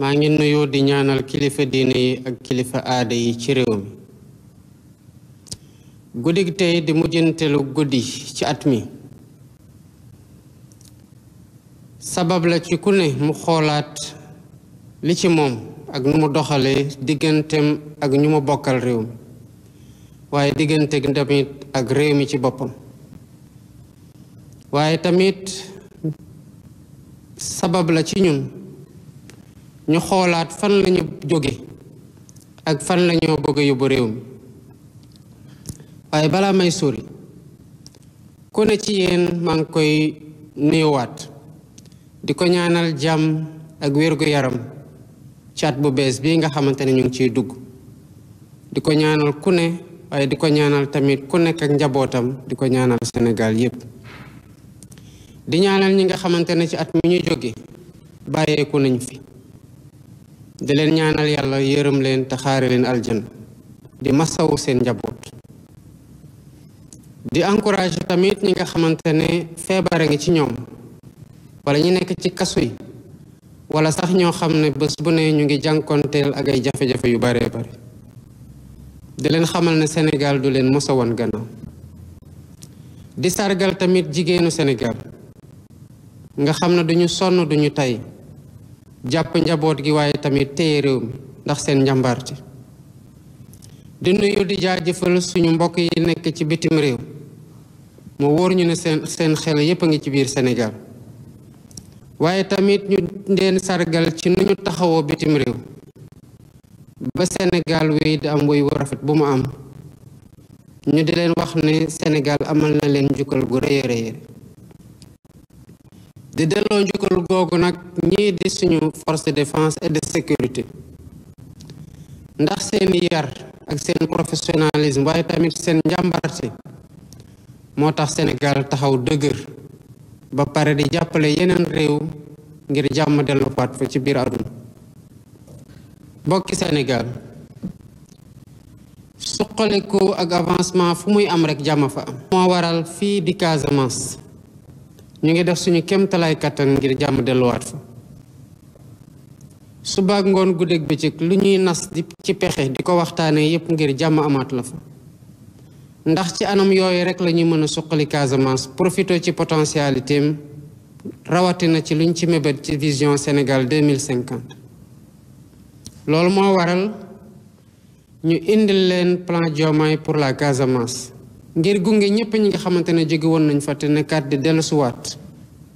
maa ngi nuyu di ñaanal kilifa diine yi ak kilifa aada yi ci réew mi. guddig tey di mujjantelu guddi ci at mi sabab la ci ku ne mu xoolaat li ci moom ak nu mu doxalee digganteem ak ñu mu bokkal réew mi waaye diggante tamit ak réew mi ci boppam waaye tamit sabab la ci ñun ñu xoolaat fan lañu jóge ak fan lañoo bëgg a yóbbu réew mi waaye balaa may sori ku ne ci yéen maa ngi koy nuyuwaat di ko ñaanal jàmm ak wérgu yaram ci at bu bees bii nga xamante ne ñu ngi ciy dugg di ko ñaanal ku ne waaye di ko ñaanal tamit ku nekk ak njabootam di ko ñaanal Sénégal yépp di ñaanal ñi nga xamante ne ci at mi ñu jóge bàyyeeku nañ fi di leen ñaanal yàlla yërëm leen te xaare leen aljana di masawu seen njaboot di encourage tamit ñi nga xamante ne feebare ngi ci ñoom wala ñi nekk ci kasu yi wala sax ñoo xam ne bés bu ne ñu ngi jànkonteel ak ay jafe-jafe yu bare bare di leen xamal ne Sénégal du leen mos a woon gannaaw di sargal tamit jigéenu Sénégal nga xam ne duñu sonn duñu tay jàpp njaboot gi waaye tamit téye réew mi ndax seen njàmbaarte di nuyu di jaajëfal suñu mbokk yi nekk ci bitim réew mu wóor ñu ne seen xel yépp a ngi ci biir Sénégal waaye tamit ñu leen sargal ci nu ñu taxawoo bitim réew ba Sénégal wi di am woy wu rafet bu mu am ñu di leen wax ne Sénégal amal na leen njukkal gu rëy a rëy di delloo njukkal googu nag ñii di suñu force de défense et de sécurité ndax seen yar ak seen professionnalisme waaye tamit seen njàmbarte moo tax Sénégal taxaw dëgër ba pare di jàppale yeneen réew ngir jàmm delluwaat fa ci biir àdduna bokki Sénégal suqaliku ak avancement fu muy am rek jàmm fa am moo waral fii di Casamance ñu ngi def suñu kéemtalaay kattan ngir jàmm delluwaat fa suba ak ngoon guddeeg bëccëg lu ñuy nas di ci pexe di ko waxtaanee yépp ngir jàmm amaat la fa ndax ci anam yooyu rek la ñuy mën a suqali Casamance profité ci potentialité am rawatina ci luñ ci mébét ci vision Sénégal 2050 loolu moo waral ñu indil leen plan Diomaye pour la Casamance ngir gunge ñépp ñi nga xamante ne jóge woon nañ fa te nekkaat di dellusiwaat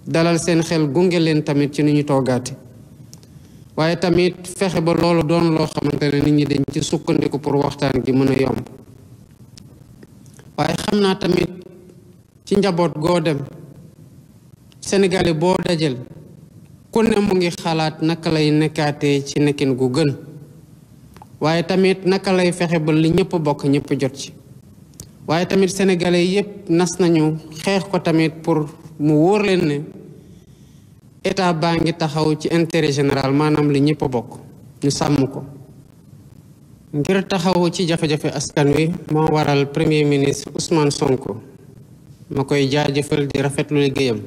dalal seen xel gunge leen tamit ci ni ñu toogaate waaye tamit fexe ba loolu doon loo xamante ne nit ñi dañ ci sukkandiku pour waxtaan gi mën a yomb waaye xam naa tamit ci njaboot goo dem Sénégalais boo dajal ku ne mu ngi xalaat naka lay nekkaatee ci nekkin gu gën waaye tamit naka lay fexe ba li ñëpp bokk ñëpp jot ci waaye tamit Sénégalais yépp nas nañu xeex ko tamit pour mu wóor leen ne état baa ngi taxaw ci intérêt général maanaam li ñëpp bokk ñu sàmm ko ngir taxaw ci jafe-jafe askan wi moo waral premier ministre Ousmane Sonko ma koy jaajëfal di rafetlu liggéeyam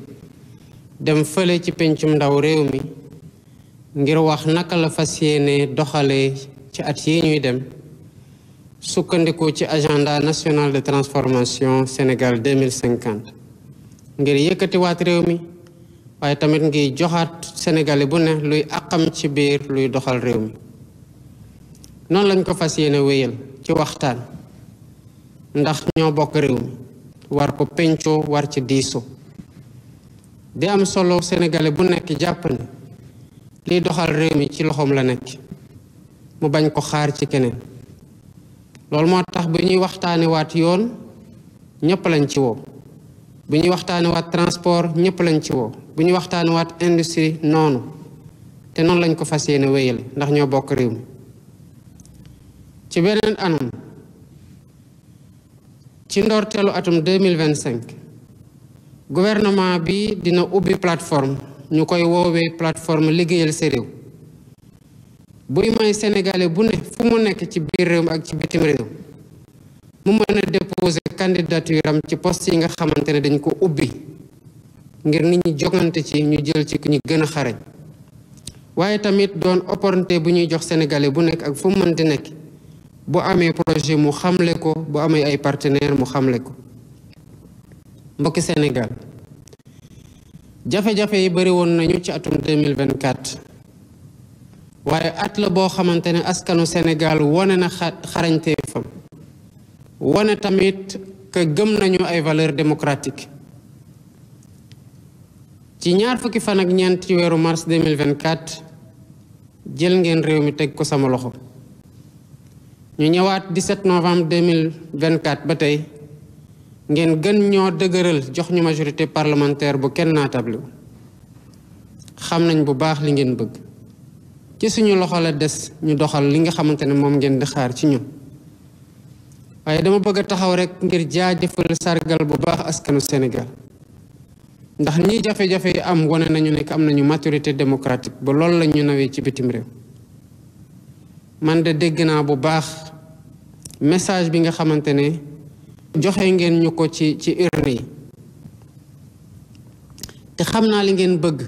dem fële ci pencum ndaw réew mi ngir wax naka la fas yéene doxalee ci at yi ñuy dem sukkandiku ci agenda national de transformation Sénégal 2050 ngir yëkkatiwaat réew mi waaye tamit ngi joxaat Sénégalais bu ne luy àqam ci biir luy doxal réew mi noonu lañ ko fas yéene wéyal ci waxtaan ndax ñoo bokk réew mi war ko pencoo war ci diiso di am solo Sénégalais bu nekk jàpp ne liy doxal réew mi ci loxoom la nekk mu bañ ko xaar ci keneen loolu moo tax bu ñuy waxtaane waat yoon ñëpp lañ ci woo bu ñuy waxtaane waat transport ñëpp lañ ci woo bu ñuy waxtaane waat industrie noonu te noonu lañ ko fas yéene wéyale ndax ñoo bokk réew mi ci beneen anam ci ndorteelu atum 2025 gouvernement bi dina ubbi plateforme ñu koy woowee plateforme liggéeyal sa réew buy may Sénégalais bu ne fu mu nekk ci biir réew mi ak ci bitim réew mu mën a déposer candidature am ci poste yi nga xamante ne dañ ko ubbi ngir nit ñi jogante ci ñu jël ci ku ñu gën a xarañ waaye tamit doon opportunité bu ñuy jox sénégalais bu nekk ak fu mu mënti nekk bu amee projet mu xamle ko bu amee ay partenaire mu xamle ko. mbokki Sénégal jafe-jafe yi bari woon nañu ci atum 2024 waaye at la boo xamante ne askanu Sénégal wone na xarañteefam wone tamit que gëm nañu ay valeurs démocratiques. ci ñaar fukki fan ak ñeent ci weeru mars 2024 jël ngeen réew mi teg ko sama loxo ñu ñëwaat 17 novembre 2024 ba tey ngeen gën ñoo dëgëral jox ñu majorité parlementaire bu kenn naatable xam nañ bu baax li ngeen bëgg ci suñu loxo la des ñu doxal li nga xamante ne moom ngeen di xaar ci ñun waaye dama bëgg a taxaw rek ngir jaajëfal sargal bu baax askanu Sénégal ndax ñi jafe-jafe yi am wane nañu nekk am nañu maturité démocratique ba loolu lañ ñu nawee ci bitim réew man de dégg naa bu baax message bi nga xamante ne joxe ngeen ñu ko ci urne yi te xam naa li ngeen bëgg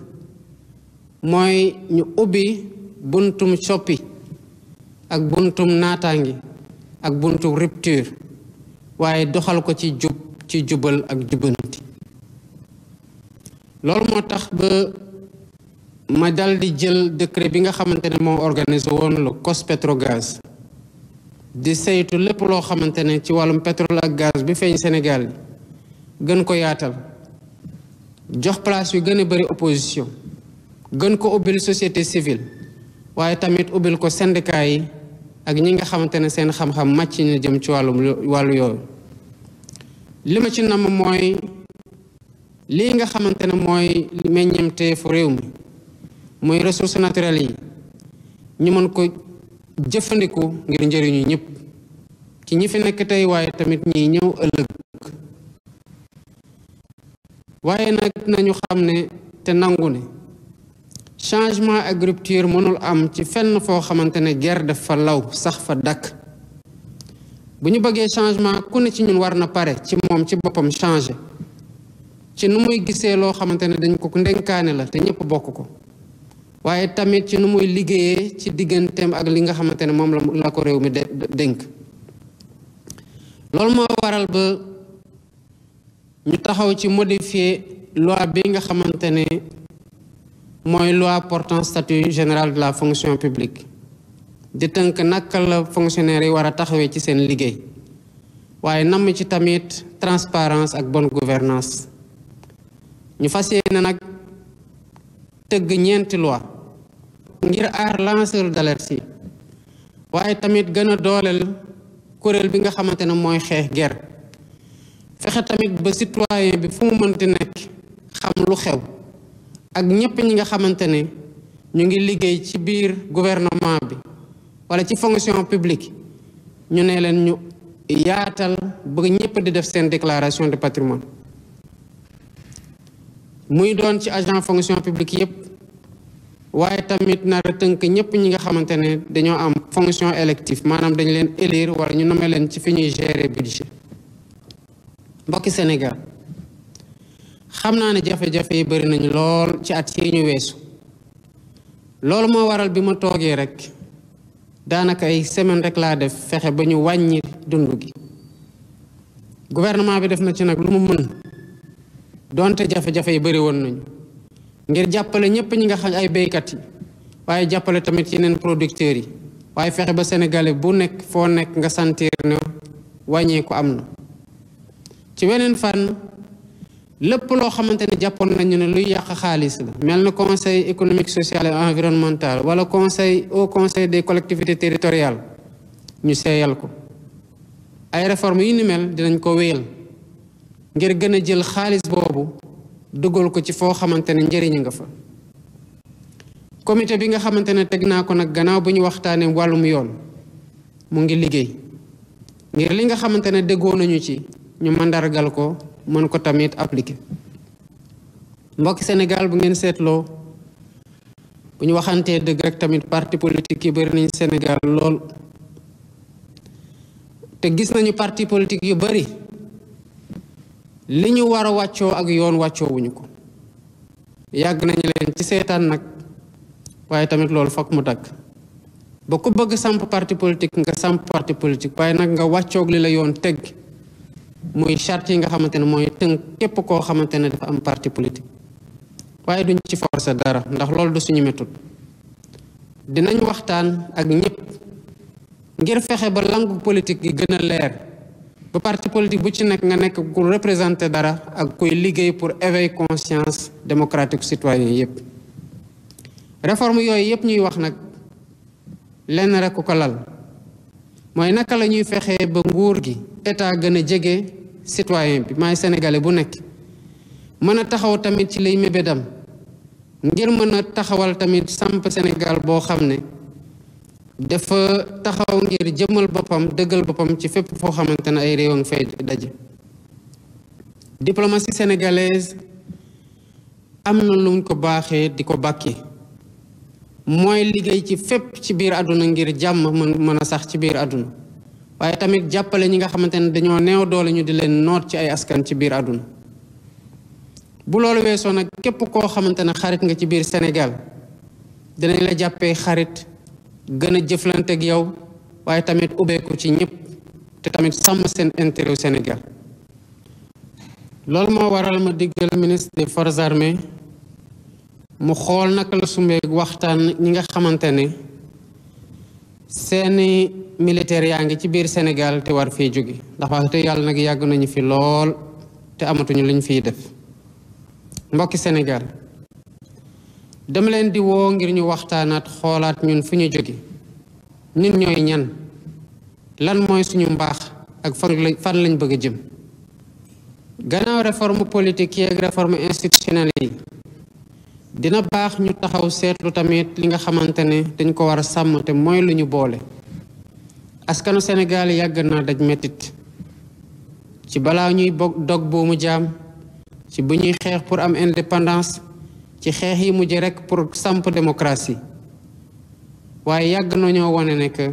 mooy ñu ubbi buntum soppi ak buntum naataangi ak buntum rupture waaye doxal ko ci jub ci jubal ak jubanti loolu moo tax ba ma dal di jël décret bi nga xamante ne moo organisé woon le COS-Petrogaz di saytu lépp loo xamante ne ci wàllum pétrole ak gaz bi feeñ Sénégal yi gën ko yaatal jox place yu gën a bari opposition gën ko ubbil société civile waaye tamit ubbil ko syndicat yi ak ñi nga xamante ne seen xam-xam màcc ñu jëm ci wàllu yooyu li ma ci nam mooy lii nga xamante ne mooy meññeemteefu réew mi muy ressources naturelles yi ñu mën ko jëfandiku ngir njëriñu ñëpp ci ñi fi nekk tey waaye tamit ñiy ñëw ëllëg waaye nag nañu xam ne te nangu ne changement ak rupture mënul am ci fenn foo xamante ne guerre daf fa law sax fa dakk bu ñu bëggee changement ku ne ci ñun war na pare ci moom ci boppam changer ci nu muy gisee loo xamante ne dañ ko ndenkaane la te ñëpp bokk ko waaye tamit ci nu muy liggéeyee ci digganteem ak li nga xamante ne moom la ko réew mi dénk loolu moo waral ba ñu taxaw ci modifier loi bi nga xamante ne mooy loi portant statut général de la fonction publique di tënk naka la fonctionnaire yi war a taxawee ci seen liggéey waaye namm ci tamit transparence ak bonne gouvernance ñu fas yéene nag tëgg ñeenti loi ngir aar lanceur d'alerte yi waaye tamit gën a dooleel kuréel bi nga xamante ne mooy xeex guerre fexe tamit ba citoyen bi fu mu mënti nekk xam lu xew ak ñépp ñi nga xamante ne ñu ngi liggéey ci biir gouvernement bi wala ci fonction publique ñu ne leen ñu yaatal ba ñépp di def seen déclaration de patrimoine muy doon ci agent fonction publique yépp waaye tamit nar a tënk ñépp ñi nga xamante ne dañoo am fonction élective maanaam dañ leen élire wala ñu nommé leen ci fi ñuy gérer budget mbokki Sénégal xam naa ne jafe-jafe yi bari nañu lool ci at yi ñu weesu loolu moo waral bi ma toogee rek daanaka ay semaine rek laa def fexe ba ñu wàññi dund gi gouvernement bi def na ci nag lu mu mën donte jafe-jafe yi bari woon nañu ngir jàppale ñépp ñi nga xam ay béykat yi waaye jàppale tamit yeneen producteurs yi waaye fexe ba sénégalais bu nekk foo nekk nga sentir ne wàññeeku am na ci weneen fànn lépp loo xamante ne jàppoon nañu ne luy yàq xaalis la mel na conseil économique social et environnemental wala au conseil des collectivités territoriales ñu seeyal ko ay réformes yu ni mel dinañ ko wéyal ngir gën a jël xaalis boobu dugal ko ci foo xamante ne njëriñ nga fa comité bi nga xamante ne teg naa ko nag gannaaw bu ñu waxtaanee wàllum yoon mu ngi liggéey ngir li nga xamante ne déggoo nañu ci ñu mandargal ko mën ko tamit appliquer mbokki Sénégal bu ngeen seetloo bu ñu waxantee dëgg rek tamit parti politique yi bari nañ Sénégal lool te gis nañu parti politique yu bari li ñu war a wàccoo ak yoon wàccoowuñu ko yàgg nañu leen ci seetaan nag waaye tamit loolu fokk mu dakk ba ku bëgg samp parti politique nga samp parti politique waaye nag nga wàccoog li la yoon teg muy charte yi nga xamante ne mooy tënk képp koo xamante ne dafa am parti politique waaye duñ ci forcer dara ndax loolu du suñu méthode dinañ waxtaan ak ñëpp ngir fexe ba langue politique gi gën a leer ba parti politique bu ci nekk nga nekk ku représenter dara ak kuy liggéey pour éveiller conscience démocratique citoyen yépp réforme yooyu yépp ñuy wax nag lenn rek ko lal mooy naka la ñuy fexee ba nguur gi état gën a jege citoyen bi maay sénégalais bu nekk mën a taxaw tamit ci lay mébédam ngir mën a taxawal tamit samp Sénégal boo xam ne dafa taxaw ngir jëmal boppam dëggal boppam ci fépp foo xamante ne ay réew a ngi fay daje diplomatie sénégalaise am na lu mu ko baaxee di ko bàkkee mooy liggéey ci fépp ci biir àdduna ngir jàmm mën a sax ci biir àdduna waaye tamit jàppale ñi nga xamante ne dañoo neew doole ñu di leen noot ci ay askan ci biir àdduna bu loolu weesoo nag képp koo xamante ne xarit nga ci biir Sénégal dinañ la jàppee xarit gën a jëflante ak yow waaye tamit ubbeeku ci ñëpp te tamit sàmm seen intérêt Sénégal loolu moo waral ma diggal ministre des forces armées mu xool naka la sumbeeg waxtaan ñi nga xamante ne seeni militaire yaa ngi ci biir Sénégal te war fii jóge ndax wax te yàlla nag yàgg nañu fi lool te amatuñu luñ fiy def mbokki Sénégal dama leen di woo ngir ñu waxtaanaat xoolaat ñun fu ñu jóge ñun ñooy ñan lan mooy suñu mbaax ak fan lañ bëgg a jëm gannaaw réforme politique yi ak réforme institutionnelle yi dina baax ñu taxaw seetlu tamit li nga xamante ne dañ ko war a sàmm te mooy lu ñu boole askanu Sénégal yàgg naa daj mettit ci balaa ñuy dog buumu jaam ci bu ñuy xeex pour am indépendance ci xeex yi mujj rekk pour samp démocratie waaye yàgg nañoo wane ne que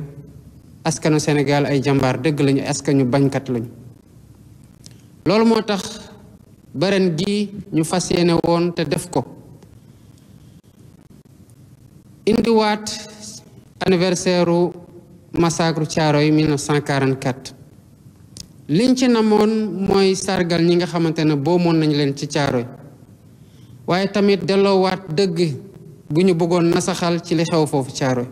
askanu Sénégal ay jàmbaar dëgg lañu askanu bañkat lañu loolu moo tax baren gi ñu fas yéene woon te def ko indiwaat anniversaire u massacre Thiaroye 1944 liñ ci namoon mooy sargal ñi nga xamante ne boomoon nañ leen ci Thiaroye waaye tamit delloowaat dëgg bu ñu bëggoon nasaxal ci li xew foofu Thiaroye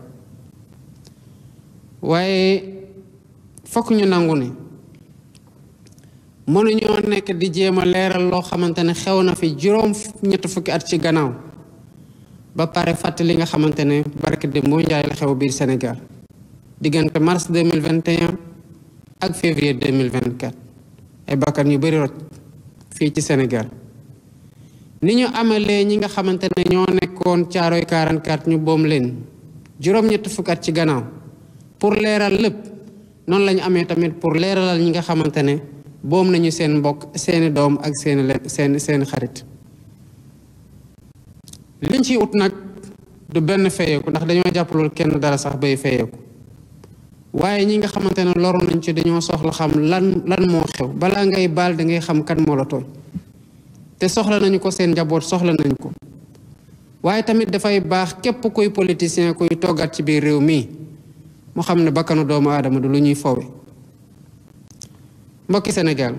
waaye fokk ñu nangu ne mënuñoo nekk di jéem a leeral loo xamante ne xew na fi juróom ñett fukki at ci gannaaw ba pare fàttali nga xamante ne barke de moo njaay la xew biir Sénégal diggante mars 2021 ak février 2024 ay bakkan yu bari rot fii ci Sénégal ni ñu amalee ñi nga xamante ne ñoo nekkoon Thiaroye 44 ñu boom leen juróom-ñett fukki at ci gannaaw pour leeral lépp noonu la ñu amee tamit pour leeralal ñi nga xamante ne boom nañu seen mbokk seeni doom ak seeni xarit liñ ci ut nag du benn feyeeku ndax dañoo jàppalul kenn dara sax bay feyeeku waaye ñi nga xamante ne loru nañ ci dañoo soxla xam lan moo xew balaa ngay baal da ngay xam kan moo la tooñ te soxla nañu ko seen njaboot soxla nañu ko waaye tamit dafay baax képp kuy politicien kuy toggaat ci biir réew mi mu xam ne bakkanu doomu aadama du lu ñuy fowe mbokki Sénégal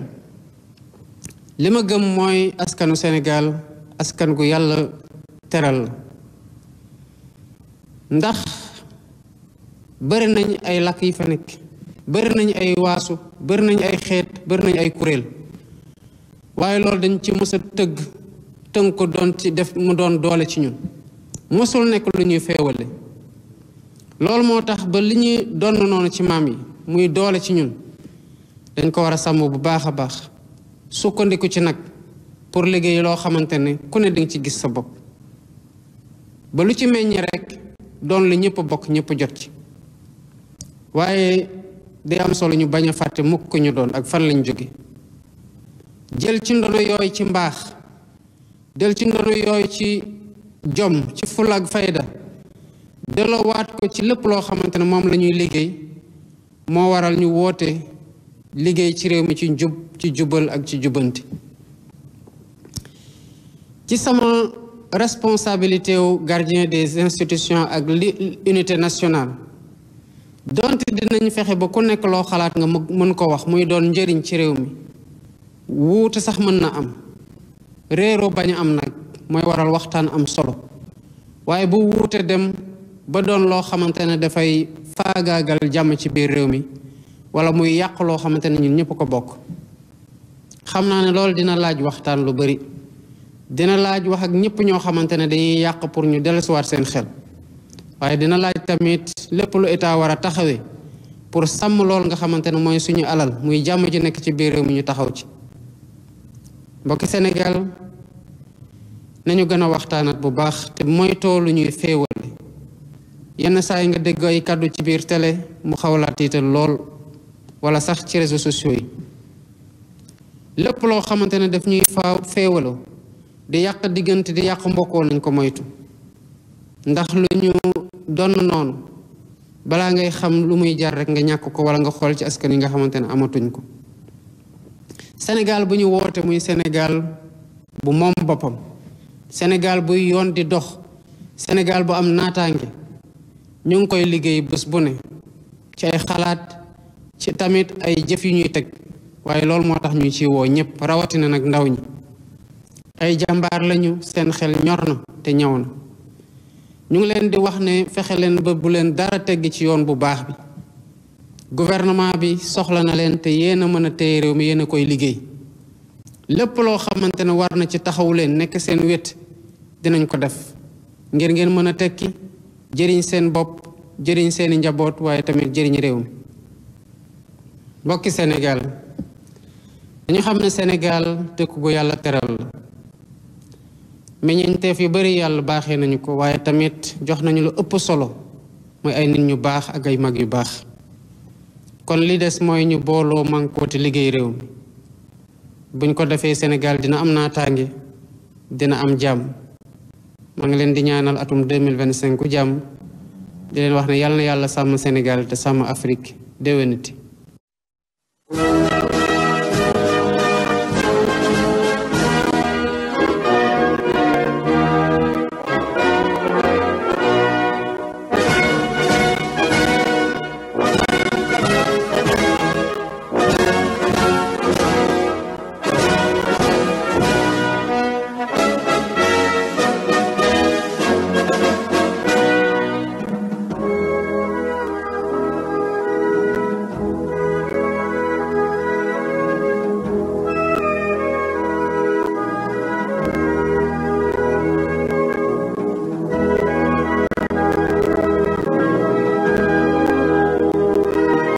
li ma gëm mooy askanu Sénégal askan gu yàlla teral la ndax bëri nañ ay làkk yi fa nekk bëri nañ ay waasu bëri nañ ay xeet bëri nañ ay kuréel waaye loolu dañ ci mës a tënk ko doon ci def mu doon doole ci ñun mësul nekk lu ñuy feewale loolu moo tax ba li ñuy doon noonu ci maam yi muy doole ci ñun dañ ko war a sàmm bu baax a baax sukkandiku ci nag pour liggéey loo xamante ne ku ne dinga ci gis sa bopp ba lu ci meññ rek doon lu ñëpp bokk ñëpp jot ci waaye day am solo ñu bañ a fàtte mukk ñu doon ak fan lañ jóge jël ci ndono yooyu ci mbaax jël ci ndono yooyu ci jom ci fulla ak fayda delloowaat ko ci lépp loo xamante ne moom la ñuy liggéey moo waral ñu woote liggéey ci réew mi ci jubal ak ci jubanti ci sama responsabilité wu gardien des institutions ak l'unité nationale donte dinañ fexe ba ku nekk loo xalaat nga mën ko wax muy doon njëriñ ci réew mi wuute sax mën na am réeroo bañ am nag mooy waral waxtaan am solo waaye bu wuute dem ba doon loo xamante ne dafay faagaagal jàmm ci biir réew mi wala muy yàq loo xamante ne ñun ñëpp ko bokk xam naa ne loolu dina laaj waxtaan lu bari dina laaj wax ak ñëpp ñoo xamante ne dañuy yàq pour ñu dellusiwaat seen xel waaye dina laaj tamit lépp lu état war a taxawee pour sàmm lool nga xamante ne mooy suñu alal muy jàmm ji nekk ci biir réew mi ñu taxaw ci mbokki Sénégal nañu gën a waxtaanat bu baax te moytoo lu ñuy féewale yenn saa yi nga dégg ay kàddu ci biir télé mu xaw laa tiital lool wala sax ci réseaux sociaux yi lépp loo xamante ne daf ñuy féewaloo di yàq diggante di yàq mbokkoo nañ ko moytu ndax lu ñu donn noonu balaa ngay xam lu muy jar rek nga ñàkk ko wala nga xool ci askan yi nga xamante ne amatuñ ko Sénégal bu ñu woote muy Sénégal bu moom boppam Sénégal buy yoon di dox Sénégal bu am naataange ñu ngi koy liggéey bés bu ne ci ay xalaat ci tamit ay jëf yu ñuy teg waaye loolu moo tax ñu ci woo ñëpp rawatina nag ndaw ñi ay jàmbaar lañu seen xel ñor na te ñëw na ñu ngi leen di wax ne fexe leen ba bu leen dara tegg ci yoon bu baax bi gouvernement bi soxla na leen te yéen a mën a téye réew mi yéen a koy liggéey lépp loo xamante ne war na ci taxawu leen nekk seen wét dinañ ko def ngir ngeen mën a tekki jëriñ seen bopp jëriñ seeni njaboot waaye tamit jëriñ réew mi mbokki Sénégal dañu xam ne Sénégal dëkk gu yàlla teral la meññeenteef yu bari yàlla baaxee nañu ko waaye tamit jox nañu lu ëpp solo mooy ay nit ñu baax ak ay mag yu baax kon li des mooy ñu booloo mànkooti liggéey réew mi buñ ko defee Sénégal dina am naataange dina am jàmm maa ngi leen di ñaanal atum 2025 jàmm di leen wax ne yàlla na yàlla sàmm Sénégal te sàmm Afrique déwéniti